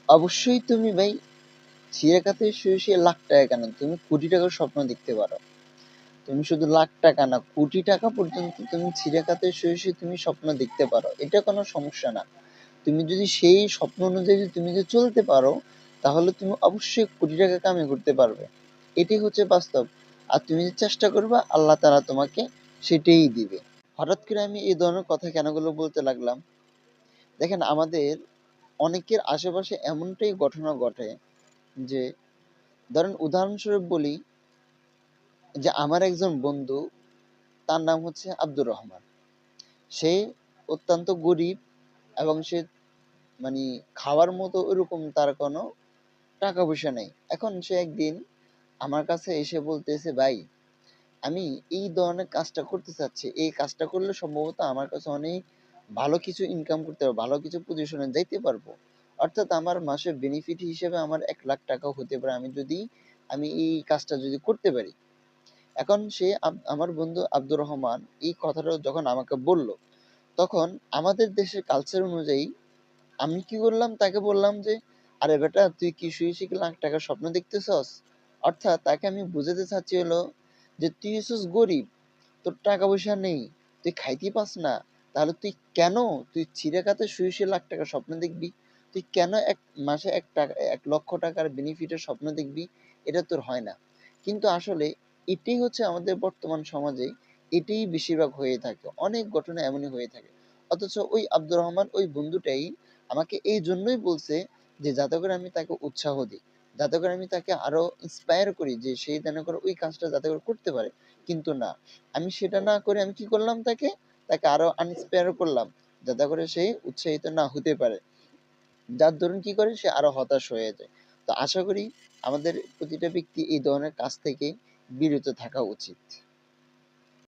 অবশ্যই তুমি ভাই ছিঁড়ে খাতে শুয়ে লাখ টাকা কেন, তুমি কোটি টাকার স্বপ্ন দেখতে পারো। তুমি শুধু লাখ টাকা না, কোটি টাকা পর্যন্ত তুমি ছিঁড়ে খাতে শুয়ে তুমি স্বপ্ন দেখতে পারো, এটা কোনো সমস্যা না। তুমি যদি সেই স্বপ্ন অনুযায়ী তুমি যদি চলতে পারো, তাহলে তুমি অবশ্যই কোটি টাকা কামাই করতে পারবে। এটাই হচ্ছে বাস্তব। আর তুমি যে চেষ্টা করবা, আল্লাহ তাআলা তোমাকে সেটাই দিবে। হঠাৎ করে আমি এই ধরনের কথা কেনগুলো বলতে লাগলাম, দেখেন আমাদের অনেকের আশেপাশে এমনটাই ঘটনা ঘটে যে, ধরেন উদাহরণস্বরূপ বলি, যে আমার একজন বন্ধু, তার নাম হচ্ছে আব্দুর রহমান। সে অত্যন্ত গরিব, এবং সে মানে খাওয়ার মতো ওরকম তার কোনো টাকা পয়সা নেই। এখন সে একদিন আমার কাছে এসে বলতেছে, ভাই আমি এই ধরনের কাজটা করতে চাচ্ছি, এই কাজটা করলে সম্ভবত আমার কাছে অনেক ভালো কিছু ইনকাম করতে পারবো, ভালো কিছু পজিশনে যাইতে পারবো। অর্থাৎ আমার মাসে বেনিফিট হিসেবে আমার 1 লাখ টাকাও হতে পারে, আমি এই কাজটা যদি করতে পারি। এখন সে আমার বন্ধু আব্দুর রহমান এই কথাটা যখন আমাকে বলল, তখন আমাদের দেশের কালচার অনুযায়ী আমি কি করলাম, তাকে বললাম যে, আরে বেটা তুই কি শুয়ে কি লাখ টাকার স্বপ্ন দেখতেছস? অর্থাৎ তাকে আমি বুঝাতে চাচ্ছি হলো যে, তুই হচ্ছিস গরিব, তোর টাকা পয়সা নেই, তুই খাইতে পাস না, তাহলে তুই ছিঁড়ে খাতে শুয়ে লাখ টাকার স্বপ্ন দেখবি? তুই কেন এক মাসে 1 লক্ষ টাকার বেনিফিটের স্বপ্ন দেখবি? এটা তোর হয় না। কিন্তু আসলে এটাই হচ্ছে আমাদের বর্তমান সমাজে, এটাই বেশিরভাগ হয়ে থাকে, অনেক ঘটনা এমনই হয়ে থাকে। অথচ ওই আব্দুর রহমান ওই বন্ধুটাই আমাকে এই জন্যই বলছে, যে যাতে করে আমি তাকে উৎসাহ দিই, যাতে করে আমি তাকে আরো ইন্সপায়ার করি, যে সে যেন করে ওই কাজটা যাতে করে করতে পারে। কিন্তু না, আমি সেটা না করে আমি কি করলাম, তাকে আরো আনইন্সপায়ার করলাম, যাতে করে সে উৎসাহিত না হতে পারে। যার দরুন কি করে সে আরো হতাশ হয়ে যায়। তো আশা করি আমাদের প্রতিটা ব্যক্তি এই ধরনের কাজ থেকে বিরত থাকা উচিত।